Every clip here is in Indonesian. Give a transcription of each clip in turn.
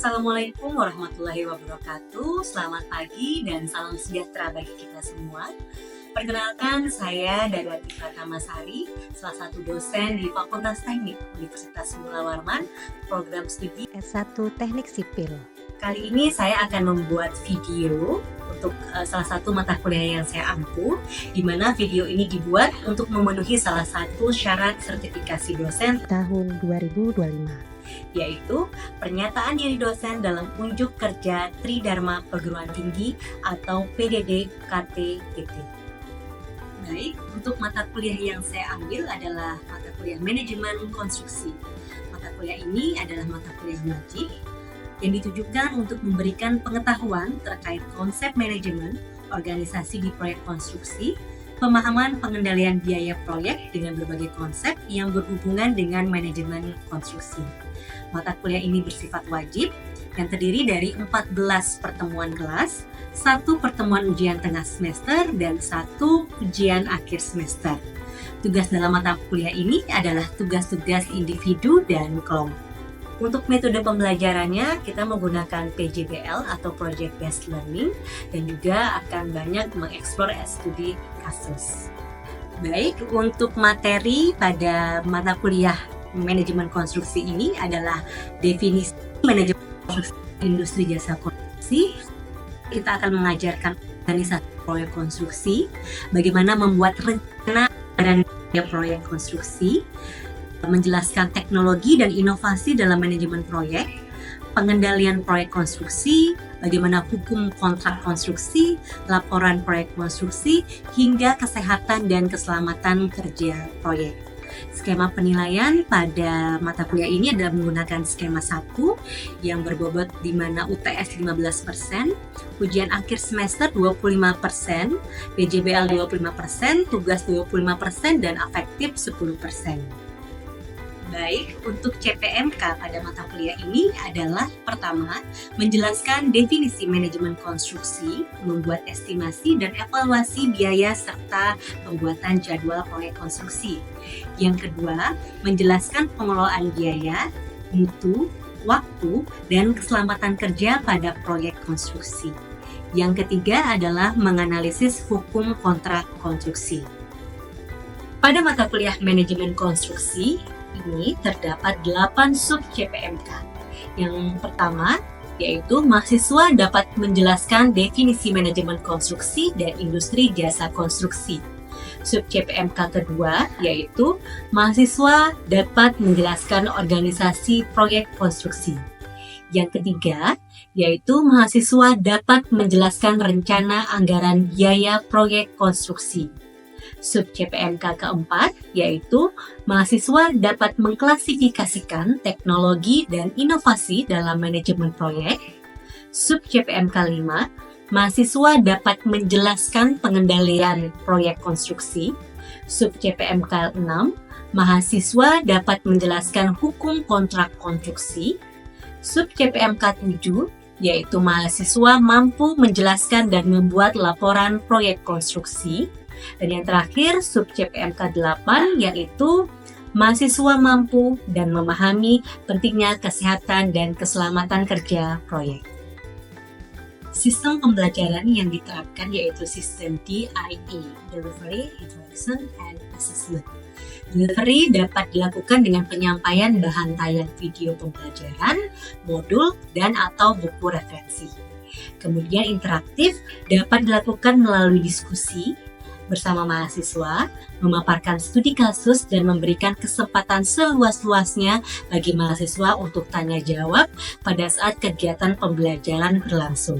Assalamualaikum warahmatullahi wabarakatuh. Selamat pagi dan salam sejahtera bagi kita semua. Perkenalkan, saya Darwati Pratamasari, salah satu dosen di Fakultas Teknik Universitas Mula Warman, program studi S1 Teknik Sipil. Kali ini saya akan membuat video untuk salah satu mata kuliah yang saya ampu, di mana video ini dibuat untuk memenuhi salah satu syarat sertifikasi dosen tahun 2025, yaitu pernyataan diri dosen dalam unjuk kerja Tridharma Perguruan Tinggi atau PDD KTTT. Baik, untuk mata kuliah yang saya ambil adalah mata kuliah Manajemen Konstruksi. Mata kuliah ini adalah mata kuliah wajib yang ditujukan untuk memberikan pengetahuan terkait konsep manajemen organisasi di proyek konstruksi, pemahaman pengendalian biaya proyek dengan berbagai konsep yang berhubungan dengan manajemen konstruksi. Mata kuliah ini bersifat wajib yang terdiri dari 14 pertemuan kelas, 1 pertemuan ujian tengah semester, dan 1 ujian akhir semester. Tugas dalam mata kuliah ini adalah tugas-tugas individu dan kelompok. Untuk metode pembelajarannya, kita menggunakan PJBL atau Project Based Learning dan juga akan banyak mengeksplor studi kasus. Baik, untuk materi pada mata kuliah Manajemen Konstruksi ini adalah definisi manajemen konstruksi industri jasa konstruksi. Kita akan mengajarkan organisasi proyek konstruksi, bagaimana membuat rencana dan proyek konstruksi, menjelaskan teknologi dan inovasi dalam manajemen proyek, pengendalian proyek konstruksi, bagaimana hukum kontrak konstruksi, laporan proyek konstruksi, hingga kesehatan dan keselamatan kerja proyek. Skema penilaian pada mata kuliah ini adalah menggunakan skema 1 yang berbobot di mana UTS 15%, ujian akhir semester 25%, PJBL 25%, tugas 25%, dan afektif 10%. Baik, untuk CPMK pada mata kuliah ini adalah pertama, menjelaskan definisi manajemen konstruksi, membuat estimasi dan evaluasi biaya serta pembuatan jadwal proyek konstruksi. Yang kedua, menjelaskan pengelolaan biaya, mutu, waktu, dan keselamatan kerja pada proyek konstruksi. Yang ketiga adalah menganalisis hukum kontrak konstruksi. Pada mata kuliah manajemen konstruksi, ini terdapat 8 sub CPMK. Yang pertama, yaitu mahasiswa dapat menjelaskan definisi manajemen konstruksi dan industri jasa konstruksi. Sub CPMK kedua, yaitu mahasiswa dapat menjelaskan organisasi proyek konstruksi. Yang ketiga, yaitu mahasiswa dapat menjelaskan rencana anggaran biaya proyek konstruksi. Sub CPMK keempat, yaitu mahasiswa dapat mengklasifikasikan teknologi dan inovasi dalam manajemen proyek. Sub CPMK 5, mahasiswa dapat menjelaskan pengendalian proyek konstruksi. Sub CPMK 6, mahasiswa dapat menjelaskan hukum kontrak konstruksi. Sub CPMK 7, yaitu mahasiswa mampu menjelaskan dan membuat laporan proyek konstruksi. Dan yang terakhir, sub CPMK 8, yaitu mahasiswa mampu dan memahami pentingnya kesehatan dan keselamatan kerja proyek. Sistem pembelajaran yang diterapkan yaitu sistem DIA, Delivery, Interaction, and Assessment. Delivery dapat dilakukan dengan penyampaian bahan tayang video pembelajaran, modul, dan atau buku referensi. Kemudian interaktif dapat dilakukan melalui diskusi bersama mahasiswa, memaparkan studi kasus, dan memberikan kesempatan seluas-luasnya bagi mahasiswa untuk tanya jawab pada saat kegiatan pembelajaran berlangsung.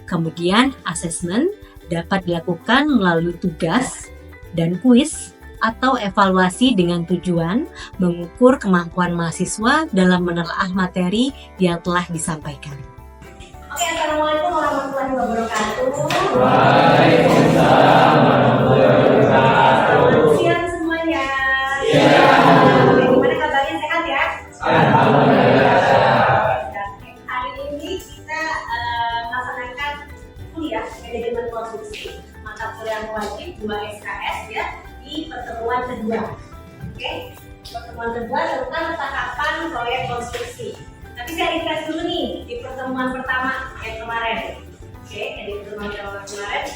Kemudian, asesmen dapat dilakukan melalui tugas dan kuis atau evaluasi dengan tujuan mengukur kemampuan mahasiswa dalam menelaah materi yang telah disampaikan. Oke, Assalamualaikum warahmatullahi wabarakatuh. Waalaikumsalam warahmatullahi wabarakatuh. Selamat siang semuanya. Gimana kabarnya, sehat ya? Alhamdulillah. Hari ini kita melaksanakan kuliah manajemen konstruksi, mata kuliah wajib 2 SKS ya, di pertemuan kedua. Oke, pertemuan kedua tentang tahapan proyek konstruksi. Tapi saya ringkas dulu nih, di pertemuan pertama yang kemarin. Oke, jadi pertemuan kemarin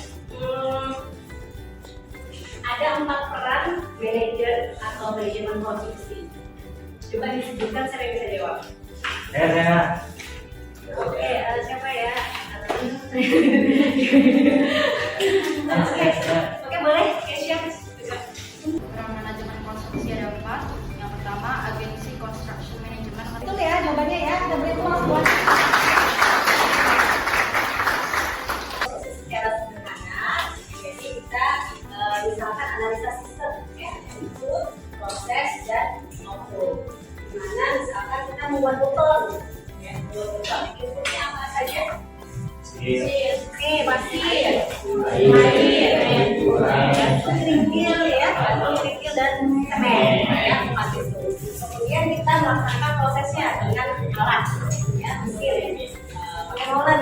ada 4 peran manajer atau manajemen konstruksi. Coba disebutkan, siapa yang bisa jawab? Saya. Oke, siapa ya? Oke, boleh. Kesya. Peran manajemen konstruksi ada 4. Yang pertama, agensi construction management. Betul ya jawabannya ya. Kita beri tepuk buat. Secara sederhana, jadi kita misalkan analisa sistem ya, input, proses dan output. Dimana misalkan kita membuat botol, ya, membuat botol, inputnya apa saja? Pasir, air, kerikil ya, kerikil dan semen ya, empat itu. Kemudian kita melaksanakan prosesnya dengan alat ya, mesin, pakai molen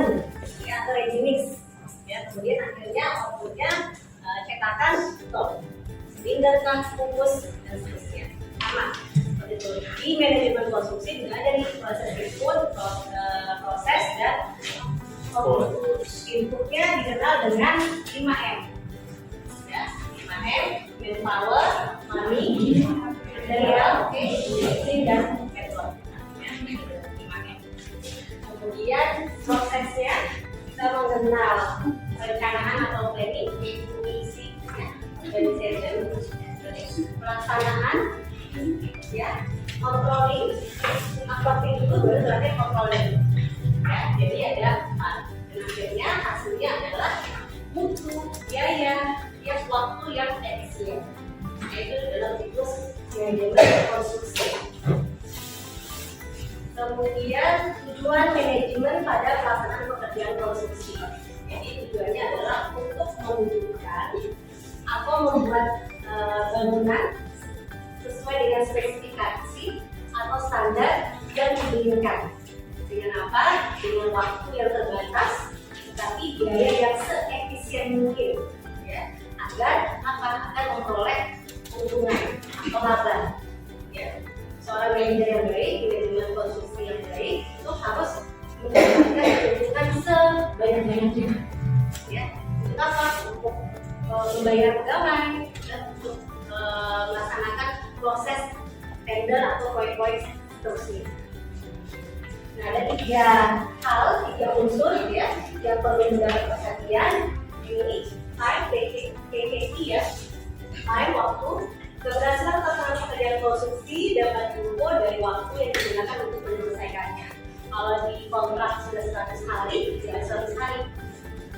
ya, atau Regimix ya. Kemudian akhirnya outputnya cetakan beton, silinder, kan, bungkus dan seterusnya. Sama seperti itu. Di manajemen konstruksi juga ada nih proses input, proses dan output. Inputnya dikenal dengan 5M ya, 5M, manpower, money, material, mesin dan method ya, 5M. Kemudian prosesnya kita mengenal perencanaan atau planning, misi, organization, pelaksanaan ya, controlling, accounting itu baru terakhir controlling ya. Jadi ada 4. Dan akhirnya hasilnya adalah mutu, biaya, waktu yang efisien. Itu dalam siklus manajemen konstruksi. Kemudian tujuan manajemen pada pelaksanaan pekerjaan konstruksi. Jadi tujuannya adalah untuk mewujudkan atau membuat bangunan sesuai dengan spesifikasi atau standar yang diinginkan. Dengan apa? Dengan waktu yang terbatas, tetapi biaya yang seefisien mungkin, ya, agar akan memperoleh keuntungan atau laba. Ya. Seorang manajer yang baik, manajemen konstruksi yang baik itu harus mendapatkan keuntungan sebanyak-banyaknya. Ya, untuk apa? Untuk membayar pegawai dan untuk melaksanakan proses tender atau proyek-proyek seterusnya. Nah, ada 3 unsur ya yang perlu mendapat perhatian. Ini time, PKT ya, time, waktu. Keberhasilan pelaksanaan pekerjaan konstruksi dapat diukur dari waktu yang digunakan untuk menyelesaikannya. Kalau di kontrak sudah 100 hari, ya 100 hari.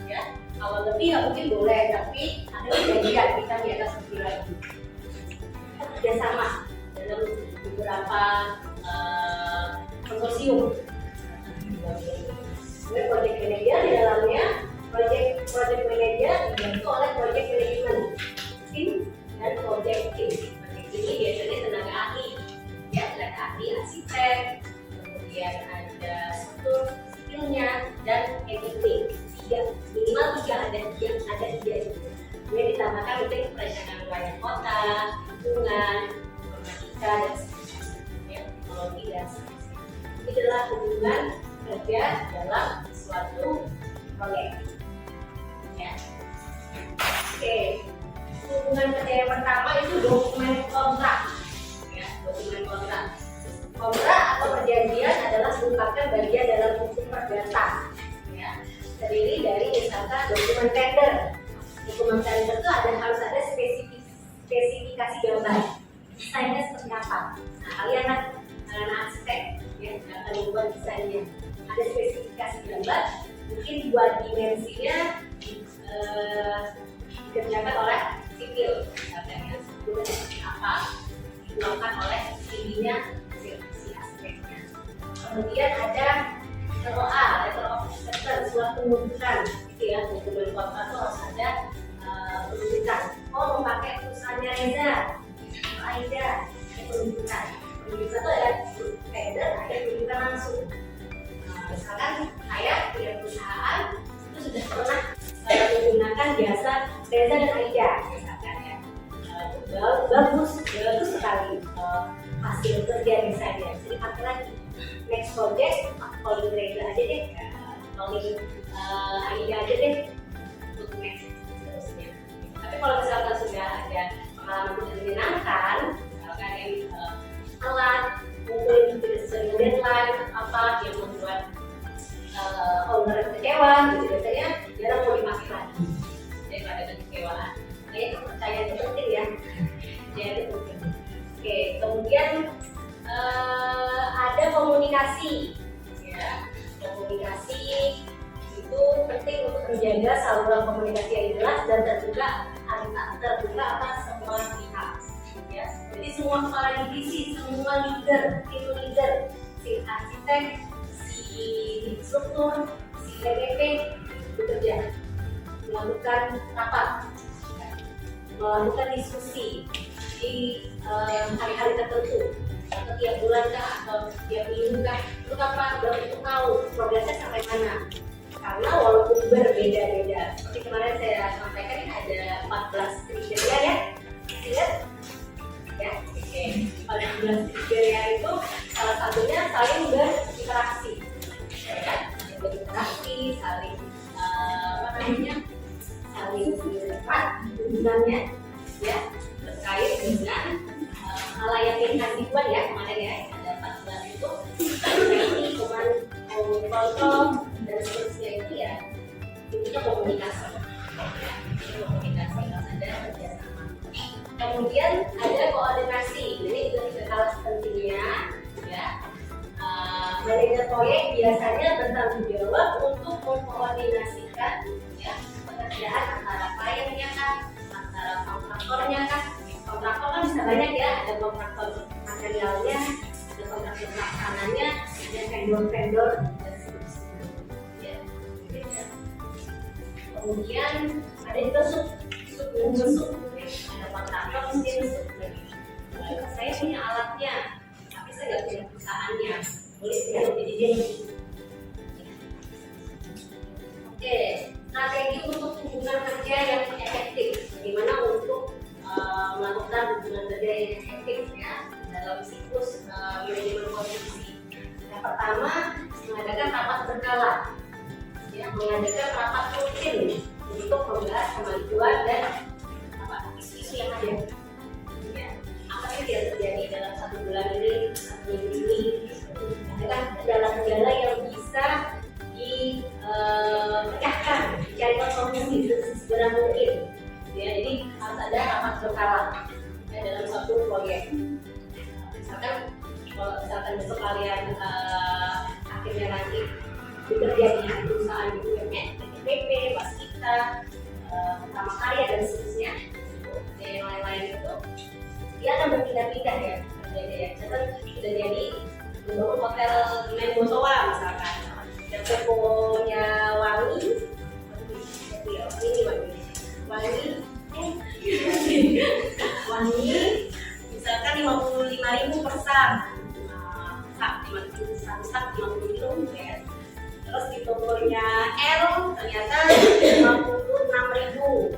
Ya, kalau lebih ya mungkin boleh, tapi ada kejadian kita di atas lebih lagi. Kerjasama dalam beberapa konsorsium. Sebagai project manager di dalamnya project manager dibantu oleh project management tim dan project team. Ini biasanya tenaga ahli, ya, tenaga ahli, arsitek, kemudian ada struktur sipilnya dan editing. Minimal 3 ada 3 itu. Kemudian ditambahkan mungkin perencanaan wilayah kota, lingkungan, informatika dan seterusnya, teknologi dan seterusnya. Ini adalah hubungan kerja dalam suatu proyek. Ya. Oke. Hubungan kerja yang pertama itu dokumen kontrak. Ya, dokumen kontrak. Kontrak atau perjanjian adalah merupakan bagian dalam hukum perdata. Ya, terdiri dari misalkan dokumen tender. Dokumen tender itu harus ada spesifikasi gambar. Desainnya seperti apa? Nah, kalian kan arsitek ya, akan membuat desainnya. Ada spesifikasi gambar, mungkin 2 dimensinya dikerjakan oleh sipil, misalnya seperti apa dilakukan oleh sipilnya, si arsiteknya. Kemudian ada LOA, letter of acceptance, surat penunjukan, gitu ya. Dokumen kontrak itu harus ada penunjukan. Oh, memakai perusahaannya Reza, Aida, penunjukan. Penunjukan itu ada tender, ada penunjukan langsung. Misalkan saya punya perusahaan itu sudah pernah menggunakan jasa Reza dan Aida, misalkan ya. Bagus sekali hasil kerja desainnya. Jadi pakai lagi next project calling Reza aja deh, calling Aida aja deh untuk next terusnya. Tapi kalau misalkan sudah ada pengalaman tidak menyenangkan, misalkan yang telat, mungkin tidak sesuai dengan deadline, apa yang membuat owner kecewa, gitu biasanya jarang mau dipakai lagi daripada kekecewaan. Makanya kepercayaan itu penting ya. Ya itu penting. Oke, kemudian ada komunikasi, ya. Komunikasi itu penting untuk menjaga saluran komunikasi yang jelas dan terbuka atas semua pihak. Ya. Jadi semua kepala divisi, semua leader, tim leader, si arsitek, si instruktur, si PDP bekerja, melakukan rapat, melakukan diskusi di hari-hari tertentu, atau tiap bulan kah, atau tiap minggu kah, itu kapan, untuk tahu progresnya sampai mana. Karena walaupun berbeda-beda, seperti kemarin saya sampaikan ada 14 kriteria ya, lihat ya, oke. 14 kriteria itu salah satunya saling berinteraksi, ya, berinteraksi, saling saling hubungannya, ya, terkait dengan melayani kehidupan ya, kemarin ya ada 14 itu, ini kontrol dan seterusnya itu ya, intinya komunikasi, ya, komunikasi harus ada kerjasama. Kemudian ada koordinasi, ini juga tidak kalah pentingnya, ya. Manajer proyek biasanya bertanggung jawab untuk mengkoordinasikan, ya, pekerjaan antara kliennya kan, antara kontraktornya kan. Kontraktor kan bisa banyak ya, ada kontraktor materialnya, ada kontraktor pelaksananya, ada vendor-vendor dan seterusnya. Ya, gitu. Kemudian ada juga sub, ada kontraktor mesin sub. Saya punya alatnya, tapi saya nggak punya perusahaannya, boleh tidak jadi dia. Oke, strategi untuk hubungan kerja yang efektif. Bagaimana untuk melakukan hubungan kerja yang efektif ya dalam siklus manajemen konstruksi. Yang pertama, mengadakan rapat berkala, ya, mengadakan rapat rutin untuk membahas kemajuan dan isu-isu yang ada. Ya, apa sih yang terjadi dalam 1 bulan ini, 1 minggu ini? Adalah kendala-kendala yang bisa dipecahkan, dicarikan solusi segera mungkin. Ya, jadi harus ada rapat berkala ya, dalam suatu proyek. Misalkan kalau besok kalian akhirnya nanti bekerja di perusahaan BUMN, PTP, Waskita, Utama Karya dan seterusnya, dan yang lain-lain itu, dia akan berpindah-pindah ya kerjanya ya. Misalkan sudah jadi membangun hotel Mendosowa misalkan, dan deponya Wangi, Wangi, misalkan 55.000 per sak, 50 kilo ya. Terus di tokonya L ternyata 56.000.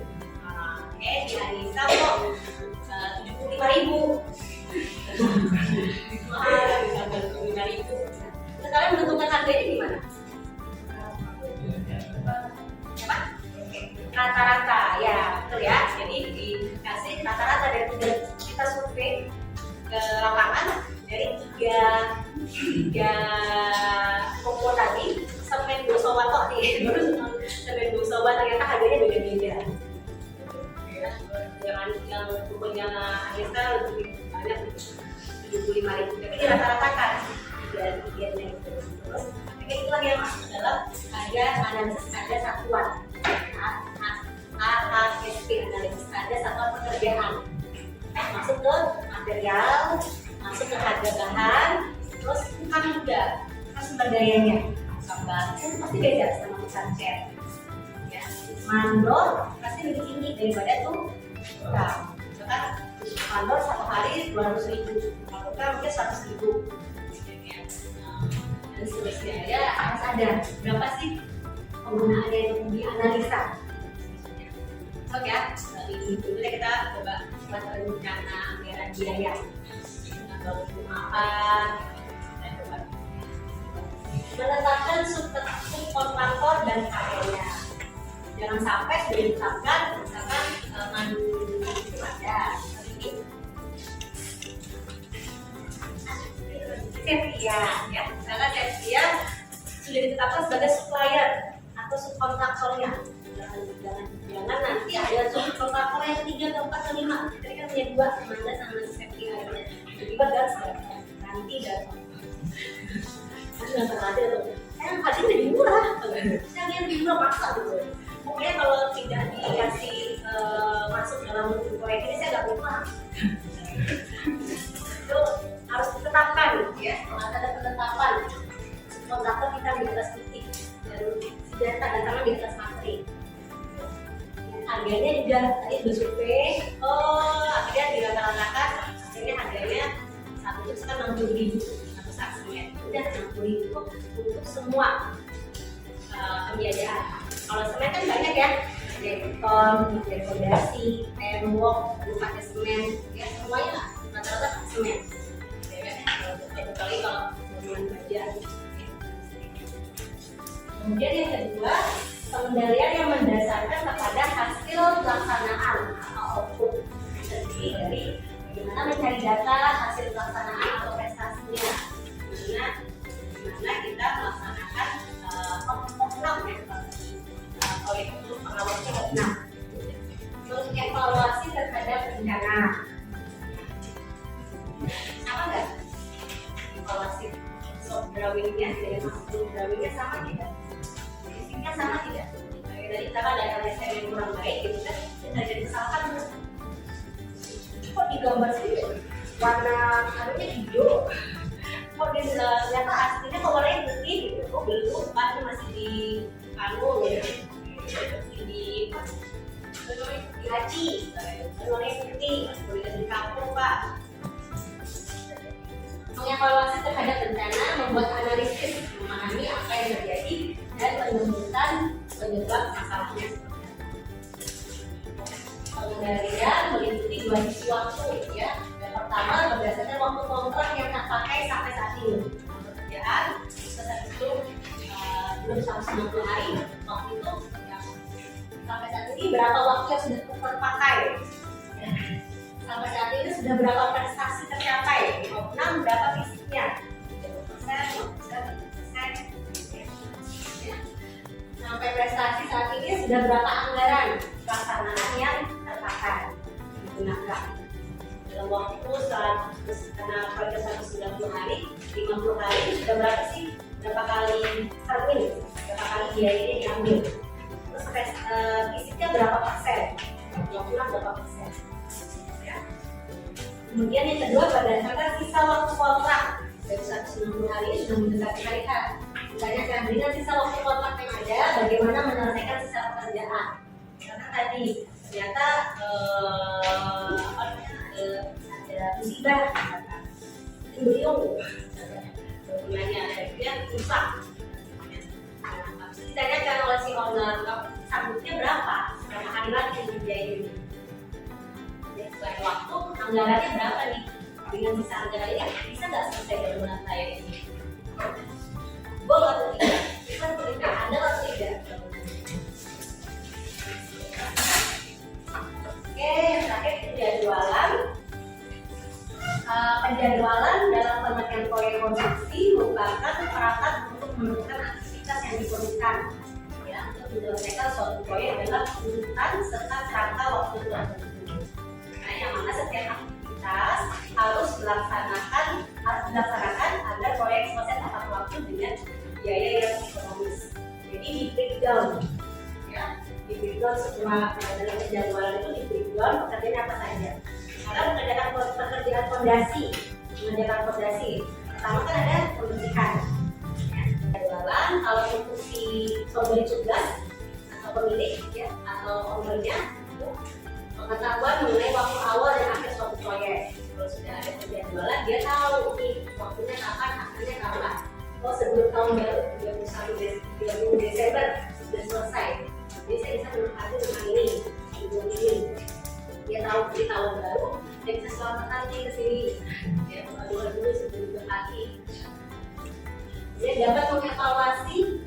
Di Anissa kok 75.000. Bisa 75.000. Sekarang menentukan harganya gimana? Rata-rata ya, betul ya. Jadi dikasih rata-rata dari kita survei ke lapangan dari tiga toko tadi, semen Dosowa kok nih, semen Dosowa ternyata harganya beda-beda. Yang tokonya Anissa lebih banyak 75.000, tapi dirata-ratakan dari tiga-nya itu. Terus, itulah yang masuk dalam ada analisis ada satuan. AHSP, analisis ada satuan pekerjaan, masuk ke material, masuk ke harga bahan, terus kan juga sumber dayanya, batu pasti beda sama pesan cat, ya, mandor pasti lebih tinggi daripada tuh, nah, kan mandor 1 hari 200.000, kalau kan mungkin 100.000, dan seterusnya ya harus ada berapa sih penggunaannya yang dianalisa. Oke ya, dari itu kita coba buat rencana anggaran biaya, bangun rumah apa, dan coba gimana subkontraktor dan karya. Jangan sampai sudah ditetapkan, misalkan mandu itu ada, Septia, ya, misalkan Septia sudah ditetapkan sebagai supplier atau subkontraktornya. Jangan nanti ada subkontraktor yang ketiga, keempat, kelima. Tadi kan punya dua, Amanda sama Septia. Tiba-tiba gas nanti datang. Sudah terhadir tuh. Hadir lebih murah. Saya lihat lebih murah maksa gitu. Pokoknya kalau tidak dikasih masuk dalam proyek ini saya nggak mau. Itu harus ditetapkan, ya. Kalau ada penetapan kontraktor kita di atas titik dan sudah tanda tangan di atas materi. Harganya juga tadi sudah survei. Akhirnya dirata-ratakan. Akhirnya harganya satu itu sekarang 60.000 satu saksinya. Udah 60.000 untuk semua pembiayaan. Kalau semen kan banyak ya, ada beton, ada fondasi, tembok, pakai semen, ya semuanya lah rata-rata semen. Kecuali kalau bangunan baja. Kemudian yang kedua, pengendalian yang mendasarkan kepada hasil pelaksanaan atau output. Terdiri dari bagaimana mencari data hasil pelaksanaan atau prestasinya, dimana kita melaksanakan oknum ya, proyek itu pengawasnya oknum. Terus evaluasi terhadap rencana. Apa enggak? Evaluasi drawingnya dengan hasil drawingnya sama tidak? Fisiknya sama tidak? Dari kita kan ada desain yang kurang baik gitu kan, kita jadi kesalahan. Kok di gambar sih warna harusnya hijau? Kok di ternyata aslinya kok warnanya putih gitu? Kok belum kan masih di kanu ya? Di gaji, warnanya putih, boleh di kampung pak. Mengevaluasi terhadap bencana, membuat analisis, memahami apa yang terjadi dan menemukan penyebab masalahnya. Pengendalian meliputi 2 sisi waktu ya. Yang pertama berdasarkan waktu kontrak yang terpakai sampai saat ini. Pekerjaan saat itu belum 190 hari. Waktu itu yang sampai saat ini berapa waktu yang sudah terpakai? Ya. Sampai saat ini sudah berapa prestasi tercapai? Oknum berapa fisiknya? 50%, ya. Sampai prestasi saat ini sudah berapa anggaran pelaksanaan yang terpakai digunakan dalam waktu karena proyek 190 hari, 50 hari itu sudah berapa sih? Berapa kali termin? Berapa kali biaya ini diambil? Terus fisiknya berapa persen? 20 berapa persen? Kemudian yang kedua berdasarkan sisa waktu kontrak dari 190 hari ini sudah mendekati hari H. Misalnya dengan sisa waktu kontrak yang ada, bagaimana menyelesaikan sisa pekerjaan. Karena tadi ternyata ada musibah, bangunannya ada rusak. Harus ditanyakan oleh si owner, sabutnya berapa hari lagi yang dibiayain. Selain waktu, anggarannya berapa nih? Dengan sisa anggarannya bisa nggak selesai dalam bulan saya ini? Gol atau tidak? Bisa atau tidak? Ada atau tidak? Oke, yang terakhir itu jadwalan. Penjadwalan dalam pengertian proyek konstruksi merupakan perangkat untuk menentukan aktivitas yang diperlukan ya, untuk menyelesaikan suatu proyek dalam urutan serta kerangka waktu tertentu. Yang mana setiap aktivitas harus dilaksanakan agar proyek selesai tepat waktu dengan biaya yang ekonomis. Jadi di breakdown, ya, di breakdown semua dalam penjadwalan itu di breakdown pekerjaan apa saja. Karena mengerjakan fondasi, pertama kan ada pembersihan. Ya. Penjadwalan kalau untuk si pemberi tugas atau pemilik, ya, atau ownernya itu pengetahuan mengenai waktu awal dan akhir suatu proyek. Kalau sudah ada penjadwalan, dia tahu nih waktunya kapan, akhirnya kapan. Oh, sebelum tahun baru 31 Desember sudah selesai. Jadi saya bisa menempati rumah ini, gedung ini. Dia tahu di tahun baru, dia bisa selamatan nih ke sini. Ya, dulu sebelum berkaki. Dia dapat mengevaluasi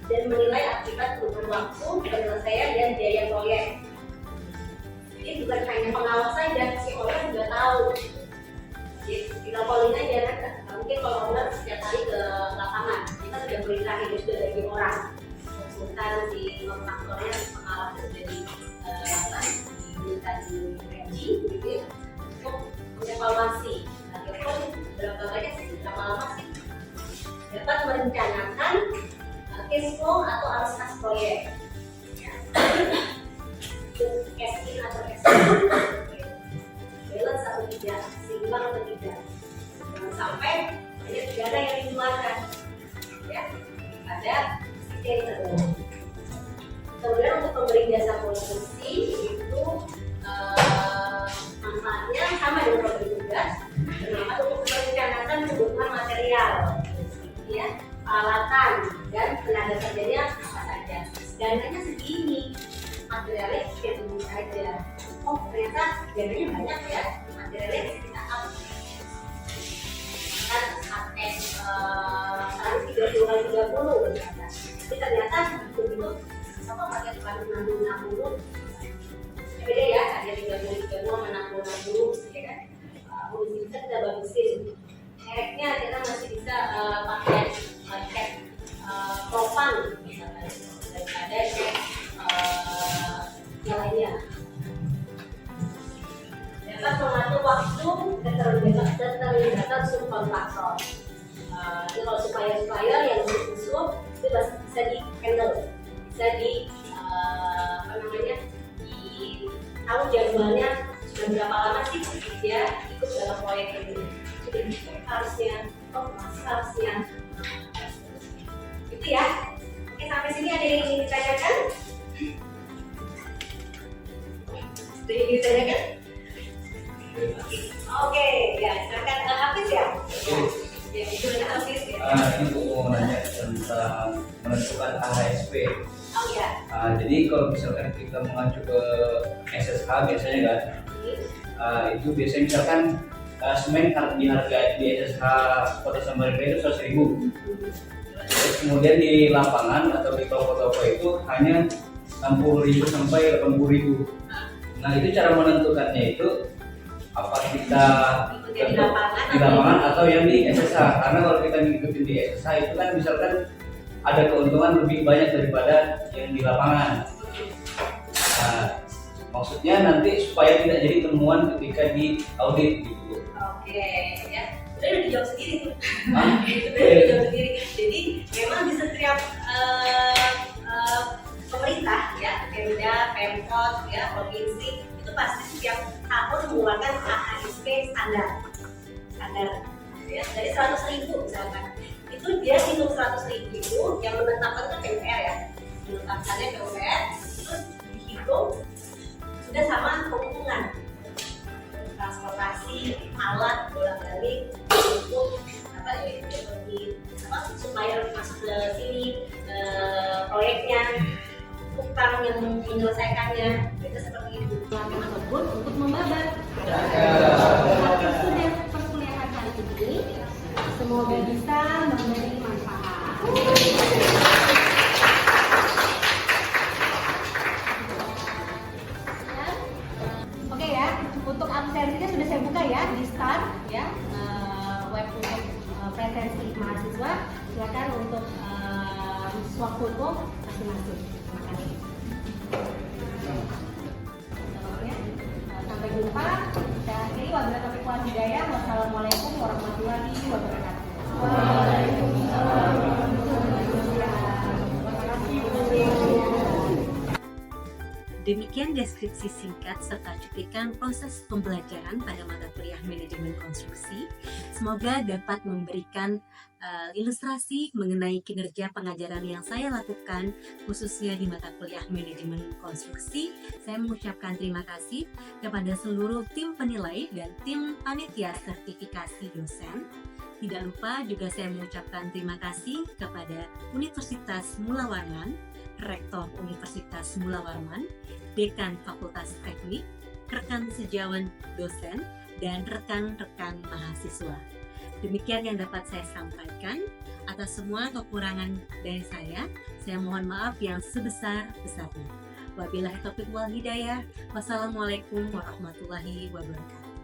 waktu, penyelesaian, dan biaya proyek. Jadi bukan hanya pengawas saja, si owner juga tahu. Jadi tinggal calling aja kan, nggak mungkin kalau owner setiap kali ke lapangan. Kita sudah berintahin juga dari orang, konsultan si kontraktornya, pengawas sudah diberikan gaji, gitu ya, untuk mengevaluasi. Nah, berapa banyak sih, berapa lama sih dapat merencanakan cash flow atau arus kas proyek, ya. Cash in atau cash out, balance atau tidak, seimbang atau tidak. Jangan sampai banyak dana yang dikeluarkan, ya, ada sisi yang terlalu. Kemudian untuk pemberi jasa konstruksi itu manfaatnya sama dengan pemberi tugas, bermanfaat untuk merencanakan kebutuhan material, ya, peralatan dan tenaga kerjanya apa saja. Dananya segini, materialnya segini saja. Oh ternyata dananya banyak ya, materialnya kita up. Kan sampai sekarang 30 misalnya. Tapi ternyata begitu sama pakai 60. Beda ya, ada 30 sama 60, ya kan? Bisa kita bagusin. Mereknya kita masih bisa pakai cat propang misalnya, daripada cat yang lainnya. Dapat mengatur waktu keterlibatan subkontraktor. Jadi kalau supplier yang sub itu bisa di handle, bisa di tahu jadwalnya sudah berapa lama sih dia ikut dalam proyek ini. Jadi harusnya, harusnya itu ya. Oke, sampai sini ada yang ingin ditanyakan? Ada yang ingin ditanyakan? Oke, ya silakan Hafiz ya. Ya, itu dengan Hafiz ya. Ini mau nanya tentang menentukan AHSP. Oh ya. Jadi kalau misalkan kita mengacu ke SSH biasanya kan, itu biasanya misalkan semen di harga di SSH Kota Samarinda itu 100.000. Terus kemudian di lapangan atau di toko-toko itu hanya 60.000 sampai 80.000. Nah itu cara menentukannya itu apa kita di lapangan atau yang di SSH? Karena kalau kita ngikutin di SSH itu kan misalkan ada keuntungan lebih banyak daripada yang di lapangan. Nah, maksudnya nanti supaya tidak jadi temuan ketika di audit gitu. Oke, ya. Udah dijawab sendiri tuh. Udah dijawab sendiri. Jadi memang di setiap pemerintah ya, Pemda, Pemkot, ya, provinsi itu pasti setiap tahun mengeluarkan AHSP standar, ya, dari 100.000 misalkan. Itu dia hitung 100.000 itu yang menetapkan ke PUR ya, menetapkannya PUR, terus dihitung sudah sama keuntungan transportasi, alat, bolak-balik untuk supplier masuk ke sini, proyeknya, utang yang menyelesaikannya, itu seperti itu. Ataupun untuk membabat. Tapi sudah perkuliahan hari ini, semoga bisa memberi manfaat. Oke ya, untuk absensinya sudah saya buka ya di start ya, web untuk presensi mahasiswa. Silakan untuk swafoto masing-masing. Terima kasih. Sampai jumpa. Saya akhiri wabillahi taufiq wal hidayah. Wassalamualaikum warahmatullahi wabarakatuh. Demikian deskripsi singkat serta cuplikan proses pembelajaran pada mata kuliah manajemen konstruksi. Semoga dapat memberikan ilustrasi mengenai kinerja pengajaran yang saya lakukan khususnya di mata kuliah manajemen konstruksi. Saya mengucapkan terima kasih kepada seluruh tim penilai dan tim panitia sertifikasi dosen. Tidak lupa juga saya mengucapkan terima kasih kepada Universitas Mula Warman, Rektor Universitas Mula Warman, Dekan Fakultas Teknik, rekan sejawat dosen, dan rekan-rekan mahasiswa. Demikian yang dapat saya sampaikan. Atas semua kekurangan dari saya mohon maaf yang sebesar-besarnya. Wabillahi taufiq wal hidayah. Wassalamualaikum warahmatullahi wabarakatuh.